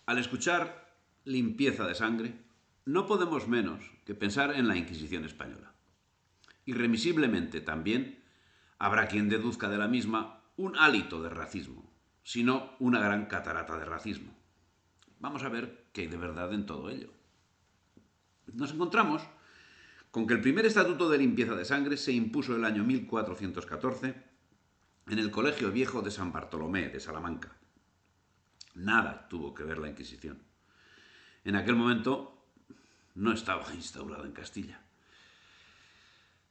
Al escuchar limpieza de sangre, no podemos menos que pensar en la Inquisición española. Irremisiblemente también habrá quien deduzca de la misma un hálito de racismo, sino una gran catarata de racismo. Vamos a ver qué hay de verdad en todo ello. Nos encontramos con que el primer estatuto de limpieza de sangre se impuso el año 1414 en el Colegio Viejo de San Bartolomé de Salamanca. Nada tuvo que ver la Inquisición. En aquel momento no estaba instaurada en Castilla.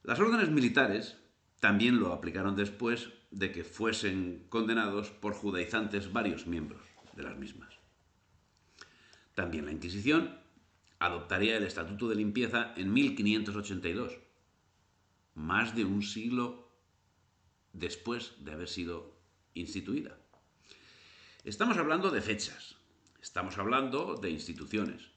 Las órdenes militares también lo aplicaron después de que fuesen condenados por judaizantes varios miembros de las mismas. También la Inquisición adoptaría el Estatuto de Limpieza en 1582, más de un siglo después de haber sido instituida. Estamos hablando de fechas, estamos hablando de instituciones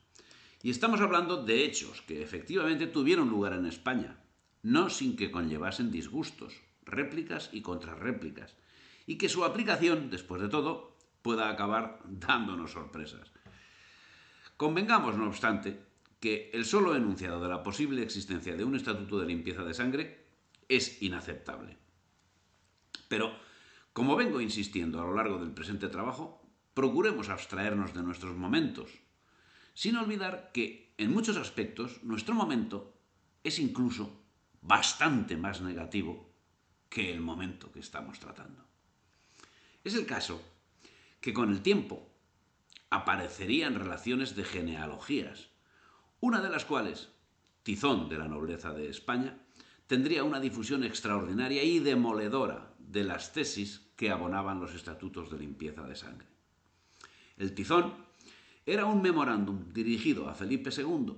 y estamos hablando de hechos que efectivamente tuvieron lugar en España, no sin que conllevasen disgustos, réplicas y contrarréplicas, y que su aplicación, después de todo, pueda acabar dándonos sorpresas. Convengamos, no obstante, que el solo enunciado de la posible existencia de un estatuto de limpieza de sangre es inaceptable. Pero, como vengo insistiendo a lo largo del presente trabajo, procuremos abstraernos de nuestros momentos, sin olvidar que, en muchos aspectos, nuestro momento es incluso bastante más negativo que el momento que estamos tratando. Es el caso que con el tiempo aparecerían relaciones de genealogías, una de las cuales, tizón de la nobleza de España, tendría una difusión extraordinaria y demoledora de las tesis que abonaban los estatutos de limpieza de sangre. El tizón era un memorándum dirigido a Felipe II,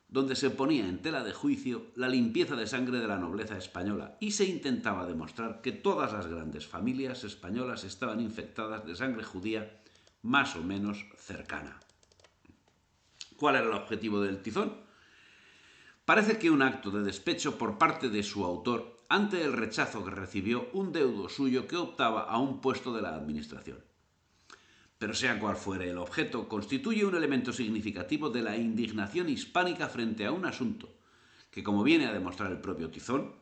donde se ponía en tela de juicio la limpieza de sangre de la nobleza española y se intentaba demostrar que todas las grandes familias españolas estaban infectadas de sangre judía más o menos cercana. ¿Cuál era el objetivo del tizón? Parece que un acto de despecho por parte de su autor ante el rechazo que recibió un deudo suyo que optaba a un puesto de la administración. Pero sea cual fuere el objeto, constituye un elemento significativo de la indignación hispánica frente a un asunto que, como viene a demostrar el propio Tizón,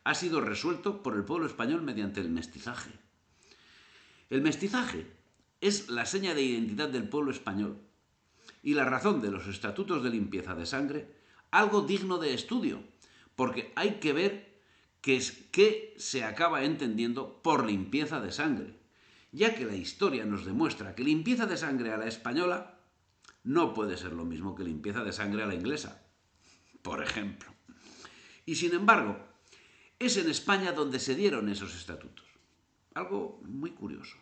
ha sido resuelto por el pueblo español mediante el mestizaje. El mestizaje es la seña de identidad del pueblo español y la razón de los estatutos de limpieza de sangre algo digno de estudio, porque hay que ver qué se acaba entendiendo por limpieza de sangre, ya que la historia nos demuestra que limpieza de sangre a la española no puede ser lo mismo que limpieza de sangre a la inglesa, por ejemplo. Y sin embargo, es en España donde se dieron esos estatutos. Algo muy curioso.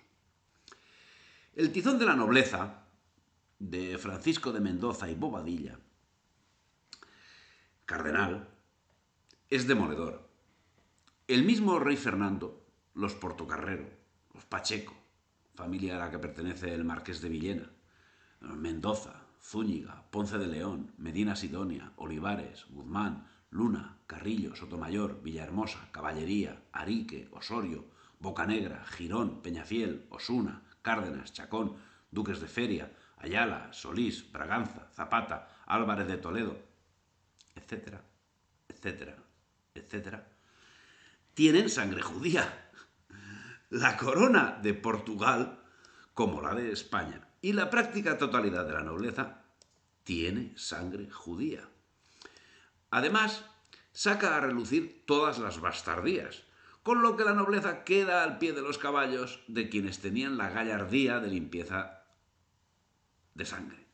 El tizón de la nobleza, de Francisco de Mendoza y Bobadilla, cardenal, es demoledor. El mismo rey Fernando, los Portocarrero, los Pacheco, familia a la que pertenece el marqués de Villena, Mendoza, Zúñiga, Ponce de León, Medina Sidonia, Olivares, Guzmán, Luna, Carrillo, Sotomayor, Villahermosa, Caballería, Arique, Osorio, Bocanegra, Girón, Peñafiel, Osuna, Cárdenas, Chacón, Duques de Feria, Ayala, Solís, Braganza, Zapata, Álvarez de Toledo, etcétera, etcétera, etcétera, tienen sangre judía. La corona de Portugal, como la de España, y la práctica totalidad de la nobleza, tiene sangre judía. Además, saca a relucir todas las bastardías, con lo que la nobleza queda al pie de los caballos de quienes tenían la gallardía de limpieza de sangre,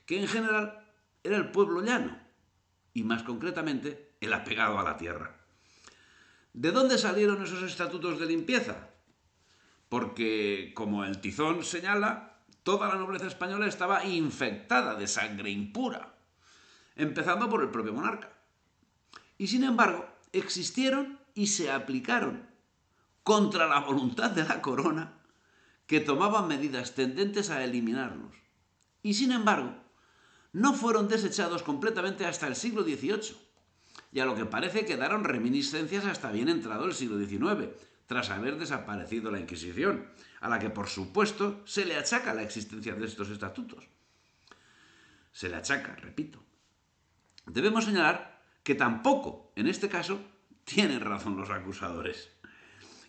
que en general era el pueblo llano, y más concretamente el apegado a la tierra. ¿De dónde salieron esos estatutos de limpieza? Porque, como el tizón señala, toda la nobleza española estaba infectada de sangre impura, empezando por el propio monarca. Y sin embargo, existieron y se aplicaron contra la voluntad de la corona, que tomaba medidas tendentes a eliminarlos. Y sin embargo, no fueron desechados completamente hasta el siglo XVIII, y a lo que parece quedaron reminiscencias hasta bien entrado el siglo XIX, tras haber desaparecido la Inquisición, a la que por supuesto se le achaca la existencia de estos estatutos. Se le achaca, repito. Debemos señalar que tampoco, en este caso, tienen razón los acusadores.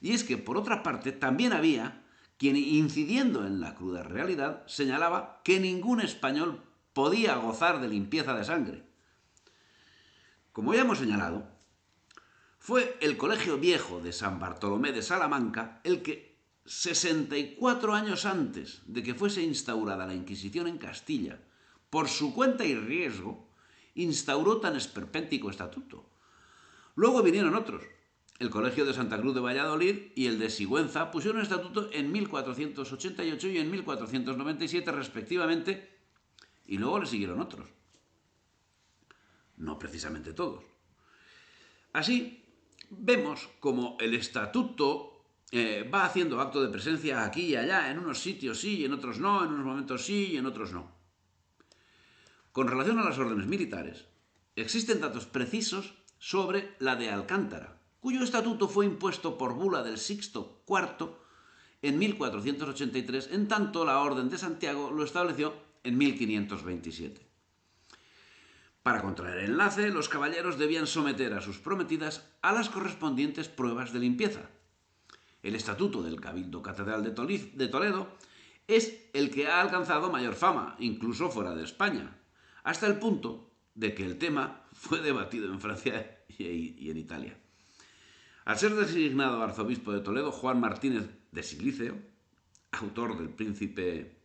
Y es que, por otra parte, también había quien, incidiendo en la cruda realidad, señalaba que ningún español podía gozar de limpieza de sangre. Como ya hemos señalado, fue el Colegio Viejo de San Bartolomé de Salamanca el que, 64 años antes de que fuese instaurada la Inquisición en Castilla, por su cuenta y riesgo, instauró tan esperpéntico estatuto. Luego vinieron otros. El Colegio de Santa Cruz de Valladolid y el de Sigüenza pusieron estatuto en 1488 y en 1497 respectivamente, y luego le siguieron otros. No precisamente todos. Así, vemos como el estatuto va haciendo acto de presencia aquí y allá, en unos sitios sí y en otros no, en unos momentos sí y en otros no. Con relación a las órdenes militares, existen datos precisos sobre la de Alcántara, cuyo estatuto fue impuesto por bula del Sixto IV en 1483, en tanto la Orden de Santiago lo estableció en 1527. Para contraer enlace, los caballeros debían someter a sus prometidas a las correspondientes pruebas de limpieza. El estatuto del Cabildo Catedral de Toledo es el que ha alcanzado mayor fama, incluso fuera de España, hasta el punto de que el tema fue debatido en Francia y en Italia. Al ser designado arzobispo de Toledo, Juan Martínez de Siliceo, tutor del príncipe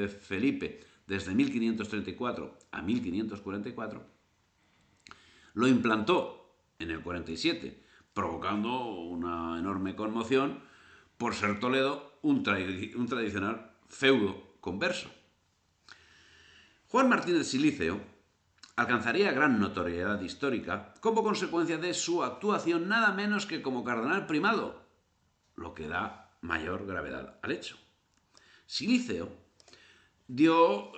Felipe desde 1534 a 1544, lo implantó en el 47, provocando una enorme conmoción por ser Toledo un tradicional feudo converso. Juan Martínez Siliceo alcanzaría gran notoriedad histórica como consecuencia de su actuación nada menos que como cardenal primado, lo que da mayor gravedad al hecho. Siliceo dio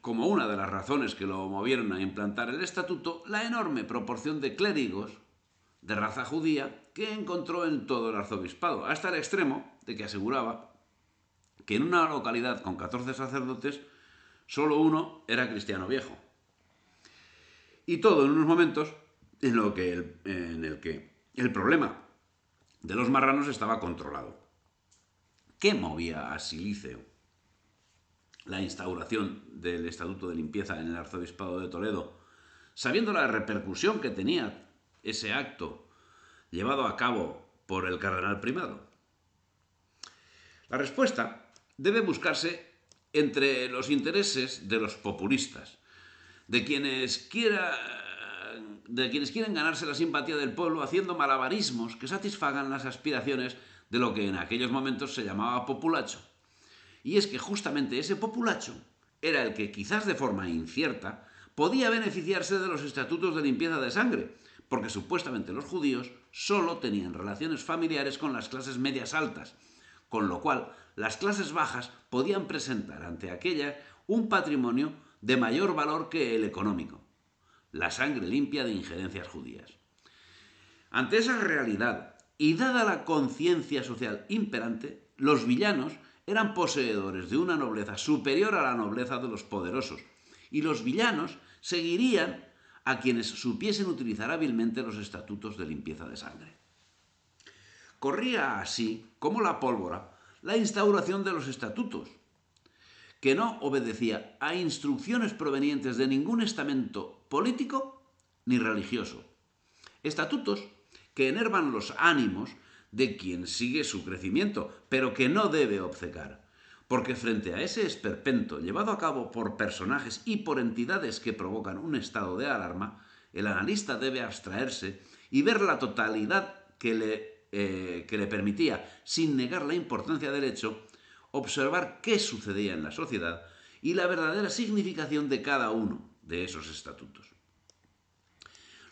como una de las razones que lo movieron a implantar el estatuto la enorme proporción de clérigos de raza judía que encontró en todo el arzobispado, hasta el extremo de que aseguraba que en una localidad con 14 sacerdotes solo uno era cristiano viejo. Y todo en unos momentos en el que el problema de los marranos estaba controlado. ¿Qué movía a Siliceo? La instauración del Estatuto de Limpieza en el Arzobispado de Toledo, sabiendo la repercusión que tenía ese acto llevado a cabo por el cardenal primado. La respuesta debe buscarse entre los intereses de los populistas, de quienes quieren ganarse la simpatía del pueblo haciendo malabarismos que satisfagan las aspiraciones de lo que en aquellos momentos se llamaba populacho. Y es que justamente ese populacho era el que, quizás de forma incierta, podía beneficiarse de los estatutos de limpieza de sangre, porque supuestamente los judíos solo tenían relaciones familiares con las clases medias altas, con lo cual las clases bajas podían presentar ante aquellas un patrimonio de mayor valor que el económico, la sangre limpia de injerencias judías. Ante esa realidad, y dada la conciencia social imperante, los villanos eran poseedores de una nobleza superior a la nobleza de los poderosos, y los villanos seguirían a quienes supiesen utilizar hábilmente los estatutos de limpieza de sangre. Corría así, como la pólvora, la instauración de los estatutos, que no obedecía a instrucciones provenientes de ningún estamento político ni religioso. Estatutos que enervan los ánimos de quien sigue su crecimiento, pero que no debe obcecar, porque frente a ese esperpento llevado a cabo por personajes y por entidades que provocan un estado de alarma, el analista debe abstraerse y ver la totalidad que le permitía, sin negar la importancia del hecho, observar qué sucedía en la sociedad y la verdadera significación de cada uno de esos estatutos.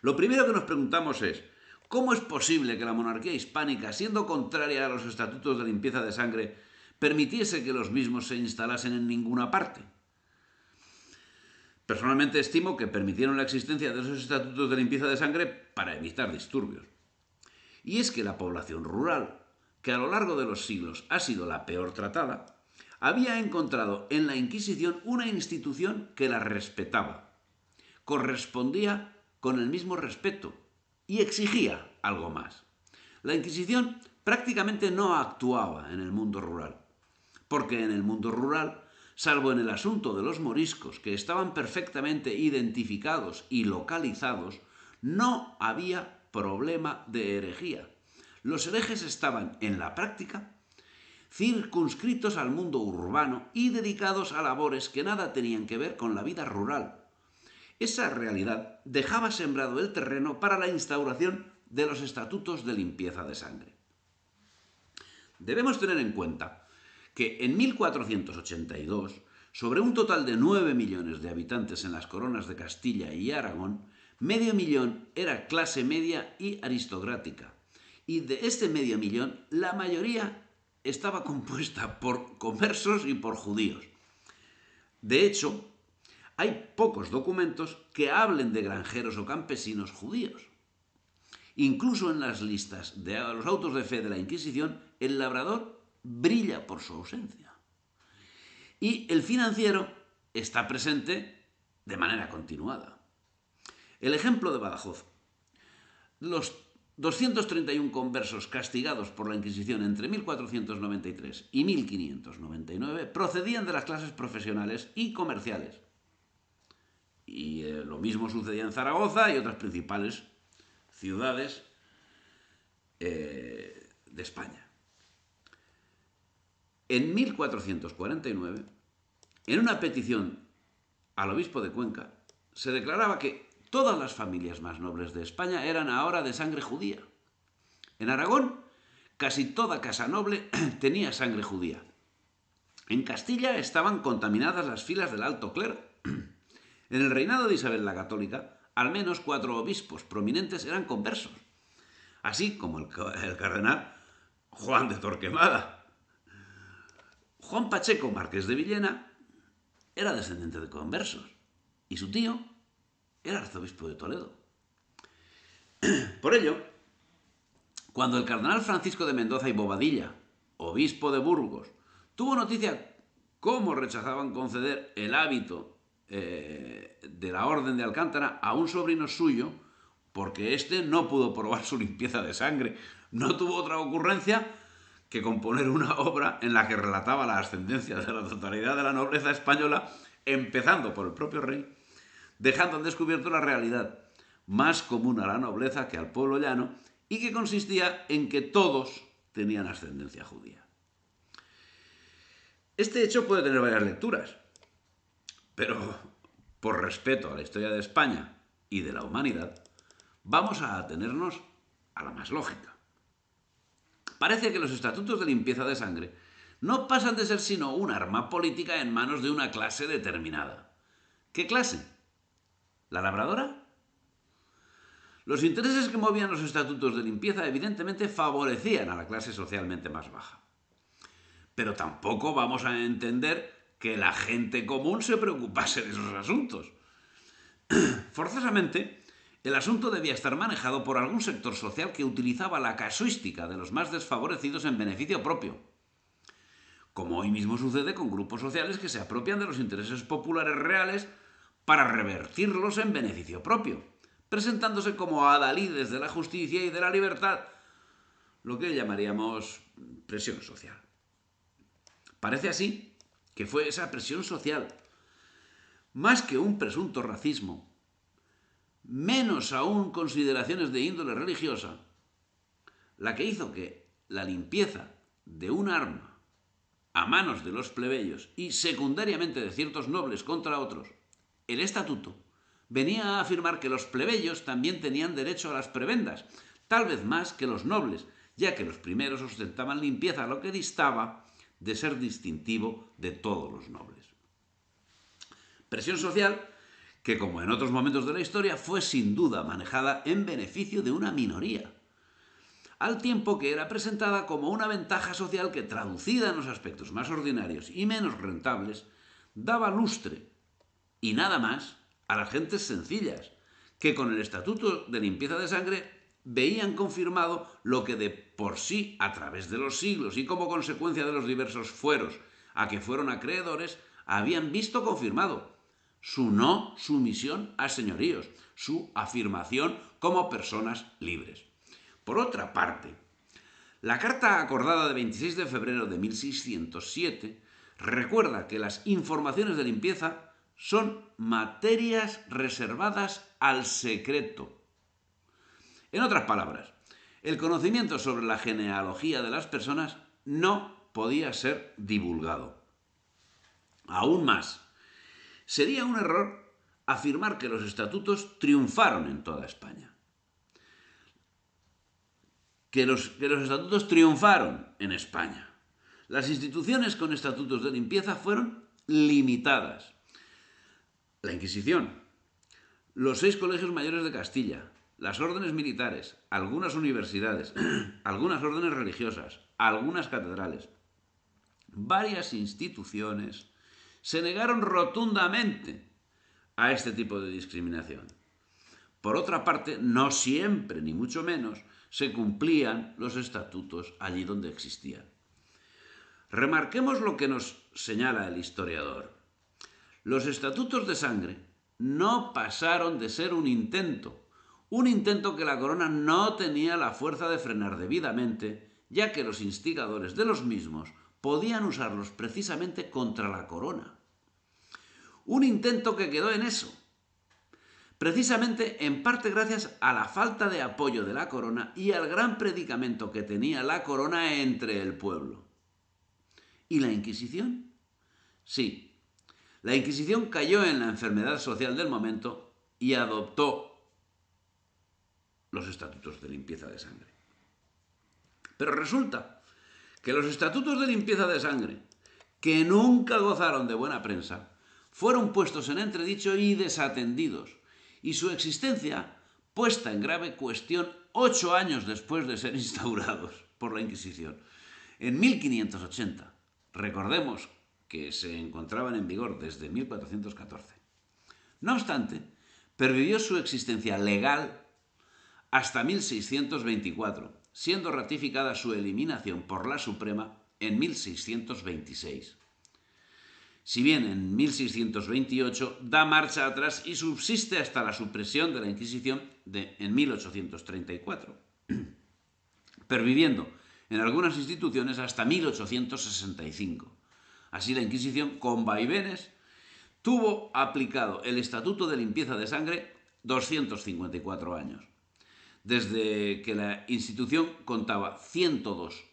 Lo primero que nos preguntamos es, ¿cómo es posible que la monarquía hispánica, siendo contraria a los estatutos de limpieza de sangre, permitiese que los mismos se instalasen en ninguna parte? Personalmente estimo que permitieron la existencia de esos estatutos de limpieza de sangre para evitar disturbios. Y es que la población rural, que a lo largo de los siglos ha sido la peor tratada, había encontrado en la Inquisición una institución que la respetaba, correspondía con el mismo respeto y exigía algo más. La Inquisición prácticamente no actuaba en el mundo rural, porque en el mundo rural, salvo en el asunto de los moriscos, que estaban perfectamente identificados y localizados, no había problema de herejía. Los herejes estaban, en la práctica, circunscritos al mundo urbano y dedicados a labores que nada tenían que ver con la vida rural. Esa realidad dejaba sembrado el terreno para la instauración de los estatutos de limpieza de sangre. Debemos tener en cuenta que en 1482, sobre un total de 9 millones de habitantes en las coronas de Castilla y Aragón, medio millón era clase media y aristocrática. Y de este medio millón, la mayoría estaba compuesta por conversos y por judíos. De hecho, hay pocos documentos que hablen de granjeros o campesinos judíos. Incluso en las listas de los autos de fe de la Inquisición, el labrador brilla por su ausencia. Y el financiero está presente de manera continuada. El ejemplo de Badajoz. Los 231 conversos castigados por la Inquisición entre 1493 y 1599 procedían de las clases profesionales y comerciales. Y lo mismo sucedía en Zaragoza y otras principales ciudades de España. En 1449, en una petición al obispo de Cuenca, se declaraba que todas las familias más nobles de España eran ahora de sangre judía. En Aragón, casi toda casa noble tenía sangre judía. En Castilla estaban contaminadas las filas del alto clero. En el reinado de Isabel la Católica, al menos 4 obispos prominentes eran conversos, así como el cardenal Juan de Torquemada. Juan Pacheco, marqués de Villena, era descendiente de conversos y su tío era arzobispo de Toledo. Por ello, cuando el cardenal Francisco de Mendoza y Bobadilla, obispo de Burgos, tuvo noticia cómo rechazaban conceder el hábito de la Orden de Alcántara a un sobrino suyo, porque éste no pudo probar su limpieza de sangre, no tuvo otra ocurrencia que componer una obra en la que relataba la ascendencia de la totalidad de la nobleza española, empezando por el propio rey, dejando al descubierto la realidad más común a la nobleza que al pueblo llano, y que consistía en que todos tenían ascendencia judía. Este hecho puede tener varias lecturas, pero por respeto a la historia de España y de la humanidad, vamos a atenernos a la más lógica. Parece que los estatutos de limpieza de sangre no pasan de ser sino un arma política en manos de una clase determinada. ¿Qué clase? ¿La labradora? Los intereses que movían los estatutos de limpieza evidentemente favorecían a la clase socialmente más baja. Pero tampoco vamos a entender que la gente común se preocupase de esos asuntos. Forzosamente, el asunto debía estar manejado por algún sector social que utilizaba la casuística de los más desfavorecidos en beneficio propio, como hoy mismo sucede con grupos sociales que se apropian de los intereses populares reales para revertirlos en beneficio propio, presentándose como adalides de la justicia y de la libertad, lo que llamaríamos presión social. Parece así que fue esa presión social, más que un presunto racismo, menos aún consideraciones de índole religiosa, la que hizo que la limpieza de un arma a manos de los plebeyos y secundariamente de ciertos nobles contra otros, el estatuto venía a afirmar que los plebeyos también tenían derecho a las prebendas, tal vez más que los nobles, ya que los primeros ostentaban limpieza, lo que distaba de ser distintivo de todos los nobles. Presión social que, como en otros momentos de la historia, fue sin duda manejada en beneficio de una minoría, al tiempo que era presentada como una ventaja social que, traducida en los aspectos más ordinarios y menos rentables, daba lustre, y nada más, a las gentes sencillas, que con el estatuto de limpieza de sangre veían confirmado lo que de por sí, a través de los siglos y como consecuencia de los diversos fueros a que fueron acreedores, habían visto confirmado: su no sumisión a señoríos, su afirmación como personas libres. Por otra parte, la carta acordada de 26 de febrero de 1607 recuerda que las informaciones de limpieza son materias reservadas al secreto. En otras palabras, el conocimiento sobre la genealogía de las personas no podía ser divulgado. Aún más, sería un error afirmar que los estatutos triunfaron en toda España. Que los estatutos triunfaron en España. Las instituciones con estatutos de limpieza fueron limitadas. La Inquisición, los 6 colegios mayores de Castilla, las órdenes militares, algunas universidades, algunas órdenes religiosas, algunas catedrales, varias instituciones se negaron rotundamente a este tipo de discriminación. Por otra parte, no siempre, ni mucho menos, se cumplían los estatutos allí donde existían. Remarquemos lo que nos señala el historiador. Los estatutos de sangre no pasaron de ser un intento que la corona no tenía la fuerza de frenar debidamente, ya que los instigadores de los mismos podían usarlos precisamente contra la corona. Un intento que quedó en eso, precisamente en parte gracias a la falta de apoyo de la corona y al gran predicamento que tenía la corona entre el pueblo. ¿Y la Inquisición? Sí, la Inquisición cayó en la enfermedad social del momento y adoptó los estatutos de limpieza de sangre. Pero resulta que los estatutos de limpieza de sangre, que nunca gozaron de buena prensa, fueron puestos en entredicho y desatendidos, y su existencia puesta en grave cuestión 8 años después de ser instaurados por la Inquisición, en 1580. Recordemos que se encontraban en vigor desde 1414. No obstante, pervivió su existencia legal hasta 1624, siendo ratificada su eliminación por la Suprema en 1626. Si bien en 1628 da marcha atrás y subsiste hasta la supresión de la Inquisición en 1834, perviviendo en algunas instituciones hasta 1865. Así la Inquisición, con vaivenes, tuvo aplicado el Estatuto de Limpieza de Sangre 254 años, desde que la institución contaba 102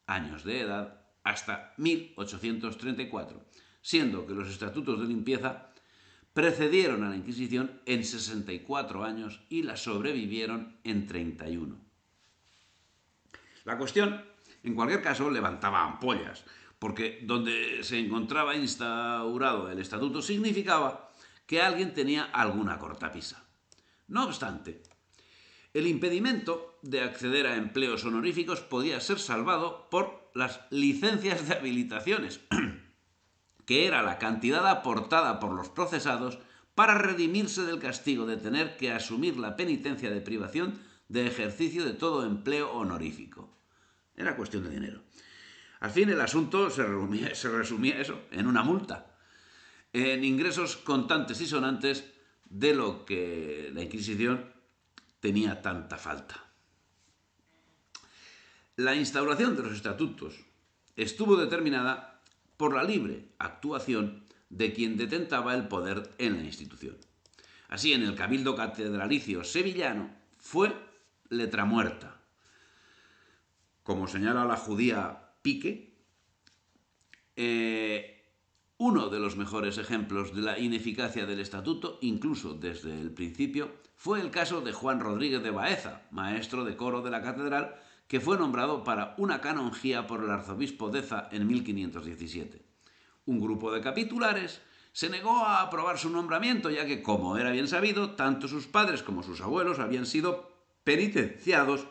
años de edad hasta 1834, siendo que los estatutos de limpieza precedieron a la Inquisición en 64 años y la sobrevivieron en 31. La cuestión, en cualquier caso, levantaba ampollas, porque donde se encontraba instaurado el estatuto significaba que alguien tenía alguna cortapisa. No obstante, el impedimento de acceder a empleos honoríficos podía ser salvado por las licencias de habilitaciones, que era la cantidad aportada por los procesados para redimirse del castigo de tener que asumir la penitencia de privación de ejercicio de todo empleo honorífico. Era cuestión de dinero. Al fin el asunto se resumía eso, en una multa, en ingresos contantes y sonantes de lo que la Inquisición tenía tanta falta. La instauración de los estatutos estuvo determinada por la libre actuación de quien detentaba el poder en la institución. Así, en el Cabildo Catedralicio sevillano fue letra muerta. Como señala la judía Pique, uno de los mejores ejemplos de la ineficacia del estatuto, incluso desde el principio, fue el caso de Juan Rodríguez de Baeza, maestro de coro de la catedral, que fue nombrado para una canonjía por el arzobispo Deza en 1517. Un grupo de capitulares se negó a aprobar su nombramiento, ya que, como era bien sabido, tanto sus padres como sus abuelos habían sido penitenciados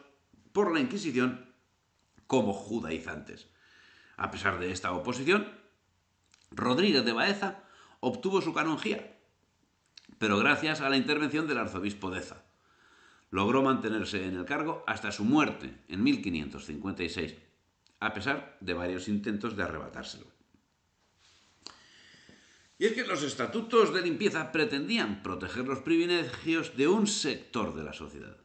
por la Inquisición como judaizantes. A pesar de esta oposición, Rodríguez de Baeza obtuvo su canonjía, pero gracias a la intervención del arzobispo Deza. logró mantenerse en el cargo hasta su muerte en 1556, a pesar de varios intentos de arrebatárselo. Y es que los estatutos de limpieza pretendían proteger los privilegios de un sector de la sociedad.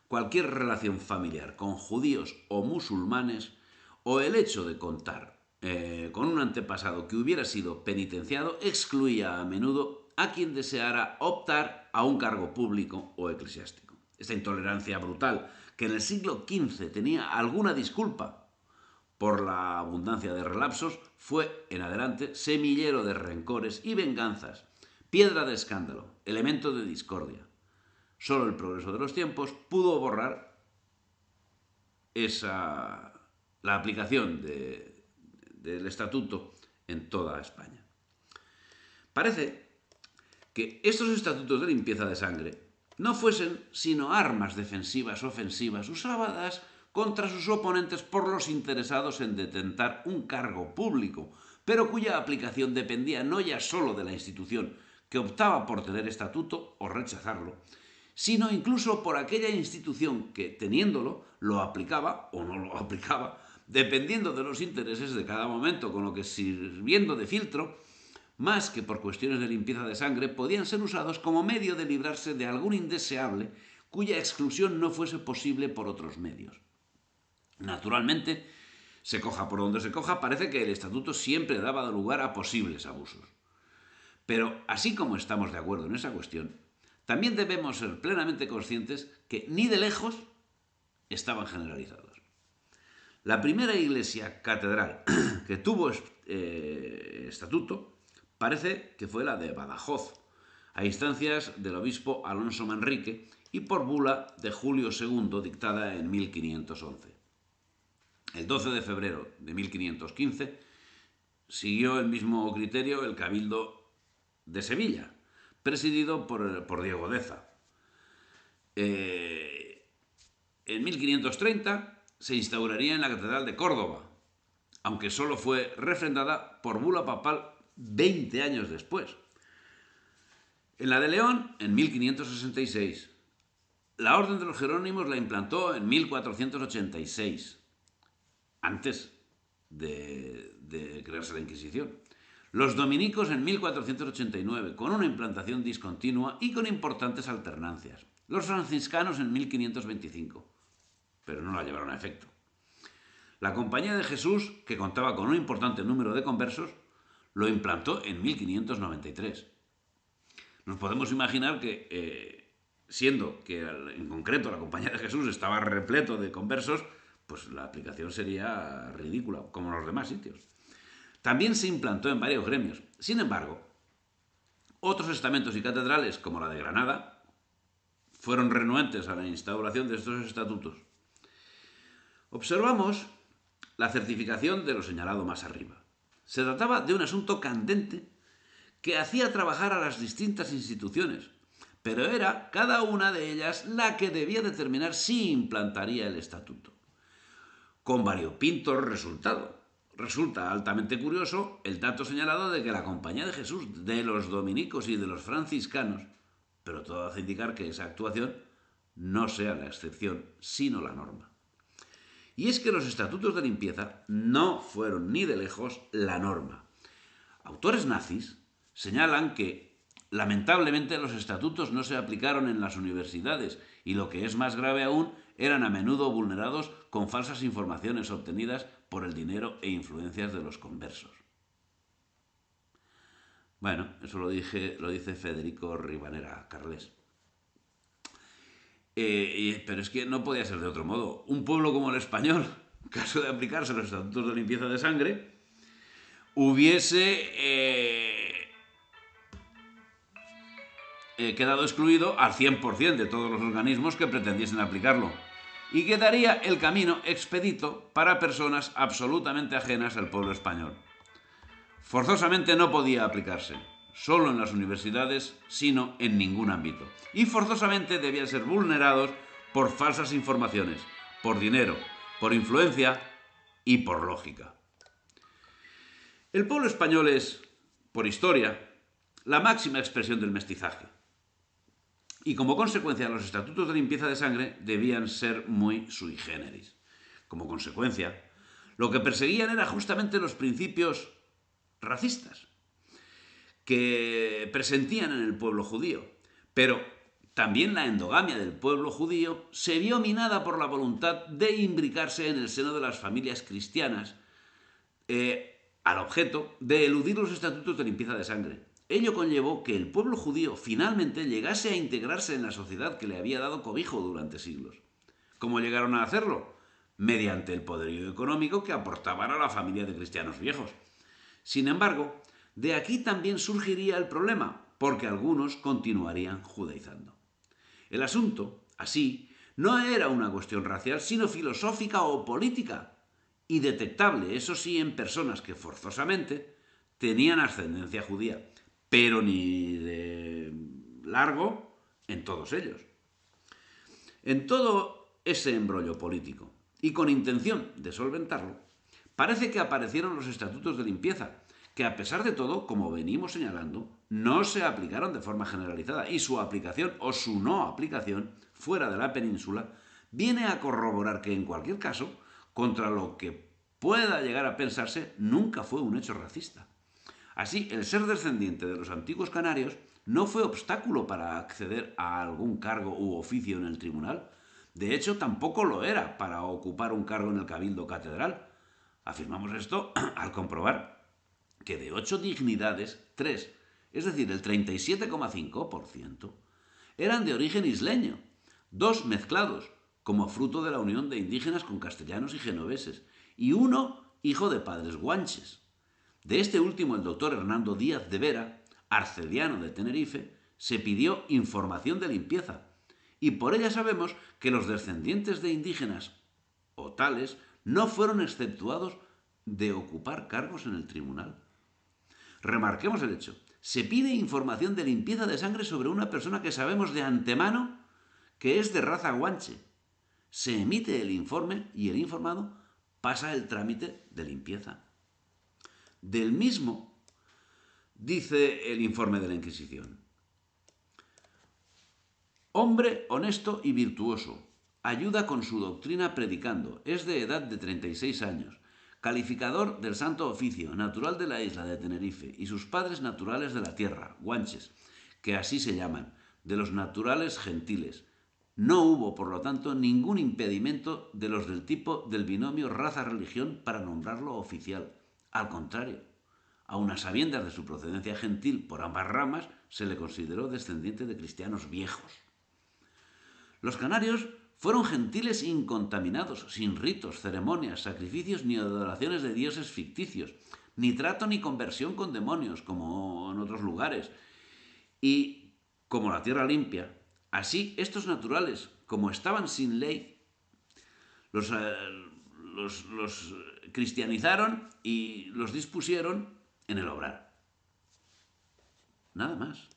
Cualquier relación familiar con judíos o musulmanes, o el hecho de contar con un antepasado que hubiera sido penitenciado, excluía a menudo a quien deseara optar a un cargo público o eclesiástico. Esta intolerancia brutal, que en el siglo XV tenía alguna disculpa por la abundancia de relapsos, fue en adelante semillero de rencores y venganzas, piedra de escándalo, elemento de discordia. Solo el progreso de los tiempos pudo borrar la aplicación del estatuto en toda España. Parece que estos estatutos de limpieza de sangre no fuesen sino armas defensivas ofensivas usadas contra sus oponentes por los interesados en detentar un cargo público, pero cuya aplicación dependía no ya solo de la institución que optaba por tener estatuto o rechazarlo, sino incluso por aquella institución que, teniéndolo, lo aplicaba o no lo aplicaba, dependiendo de los intereses de cada momento, con lo que, sirviendo de filtro, más que por cuestiones de limpieza de sangre, podían ser usados como medio de librarse de algún indeseable cuya exclusión no fuese posible por otros medios. Naturalmente, se coja por donde se coja, parece que el estatuto siempre daba lugar a posibles abusos. Pero así como estamos de acuerdo en esa cuestión, también debemos ser plenamente conscientes que ni de lejos estaban generalizados. La primera iglesia catedral que tuvo estatuto parece que fue la de Badajoz, a instancias del obispo Alonso Manrique y por bula de Julio II dictada en 1511. El 12 de febrero de 1515 siguió el mismo criterio el Cabildo de Sevilla, presidido por Diego Deza. En 1530 se instauraría en la Catedral de Córdoba, aunque solo fue refrendada por bula papal 20 años después. En la de León, en 1566. La Orden de los Jerónimos la implantó en 1486, antes de crearse la Inquisición. Los dominicos en 1489, con una implantación discontinua y con importantes alternancias. Los franciscanos en 1525, pero no la llevaron a efecto. La Compañía de Jesús, que contaba con un importante número de conversos, lo implantó en 1593. Nos podemos imaginar que, siendo que en concreto la Compañía de Jesús estaba repleto de conversos, pues la aplicación sería ridícula, como en los demás sitios. También se implantó en varios gremios. Sin embargo, otros estamentos y catedrales, como la de Granada, fueron renuentes a la instauración de estos estatutos. Observamos la certificación de lo señalado más arriba. Se trataba de un asunto candente que hacía trabajar a las distintas instituciones, pero era cada una de ellas la que debía determinar si implantaría el estatuto. Con variopinto resultado. Resulta altamente curioso el dato señalado de que la Compañía de Jesús, de los dominicos y de los franciscanos, pero todo hace indicar que esa actuación no sea la excepción, sino la norma. Y es que los estatutos de limpieza no fueron ni de lejos la norma. Autores nazis señalan que, lamentablemente, los estatutos no se aplicaron en las universidades y, lo que es más grave aún, eran a menudo vulnerados con falsas informaciones obtenidas por el dinero e influencias de los conversos. Bueno, eso lo dice Federico Ribanera Carles. Pero es que no podía ser de otro modo. Un pueblo como el español, en caso de aplicarse los estatutos de limpieza de sangre, hubiese quedado excluido al 100% de todos los organismos que pretendiesen aplicarlo, y quedaría el camino expedito para personas absolutamente ajenas al pueblo español. Forzosamente no podía aplicarse, solo en las universidades, sino en ningún ámbito. Y forzosamente debían ser vulnerados por falsas informaciones, por dinero, por influencia y por lógica. El pueblo español es, por historia, la máxima expresión del mestizaje. Y como consecuencia, los estatutos de limpieza de sangre debían ser muy sui generis. Como consecuencia, lo que perseguían era justamente los principios racistas que presentían en el pueblo judío. Pero también la endogamia del pueblo judío se vio minada por la voluntad de imbricarse en el seno de las familias cristianas al objeto de eludir los estatutos de limpieza de sangre. Ello conllevó que el pueblo judío finalmente llegase a integrarse en la sociedad que le había dado cobijo durante siglos. ¿Cómo llegaron a hacerlo? Mediante el poderío económico que aportaban a la familia de cristianos viejos. Sin embargo, de aquí también surgiría el problema, porque algunos continuarían judaizando. El asunto, así, no era una cuestión racial, sino filosófica o política, y detectable, eso sí, en personas que forzosamente tenían ascendencia judía, pero ni de largo en todos ellos. En todo ese embrollo político, y con intención de solventarlo, parece que aparecieron los estatutos de limpieza, que a pesar de todo, como venimos señalando, no se aplicaron de forma generalizada y su aplicación o su no aplicación fuera de la península viene a corroborar que en cualquier caso, contra lo que pueda llegar a pensarse, nunca fue un hecho racista. Así, el ser descendiente de los antiguos canarios no fue obstáculo para acceder a algún cargo u oficio en el tribunal. De hecho, tampoco lo era para ocupar un cargo en el cabildo catedral. Afirmamos esto al comprobar que de 8 dignidades, 3, es decir, el 37,5%, eran de origen isleño, 2 mezclados, como fruto de la unión de indígenas con castellanos y genoveses, y uno hijo de padres guanches. De este último, el doctor Hernando Díaz de Vera, arcediano de Tenerife, se pidió información de limpieza, y por ella sabemos que los descendientes de indígenas o tales no fueron exceptuados de ocupar cargos en el tribunal. Remarquemos el hecho. Se pide información de limpieza de sangre sobre una persona que sabemos de antemano que es de raza guanche. Se emite el informe y el informado pasa el trámite de limpieza. Del mismo dice el informe de la Inquisición. Hombre honesto y virtuoso. Ayuda con su doctrina predicando. Es de edad de 36 años. Calificador del Santo Oficio, natural de la isla de Tenerife, y sus padres naturales de la tierra, guanches, que así se llaman, de los naturales gentiles. No hubo, por lo tanto, ningún impedimento de los del tipo del binomio raza-religión para nombrarlo oficial. Al contrario, aun a sabiendas de su procedencia gentil por ambas ramas, se le consideró descendiente de cristianos viejos. Los canarios fueron gentiles incontaminados, sin ritos, ceremonias, sacrificios ni adoraciones de dioses ficticios, ni trato ni conversión con demonios, como en otros lugares. Y como la tierra limpia, así estos naturales, como estaban sin ley, los, los cristianizaron y los dispusieron en el obrar. Nada más.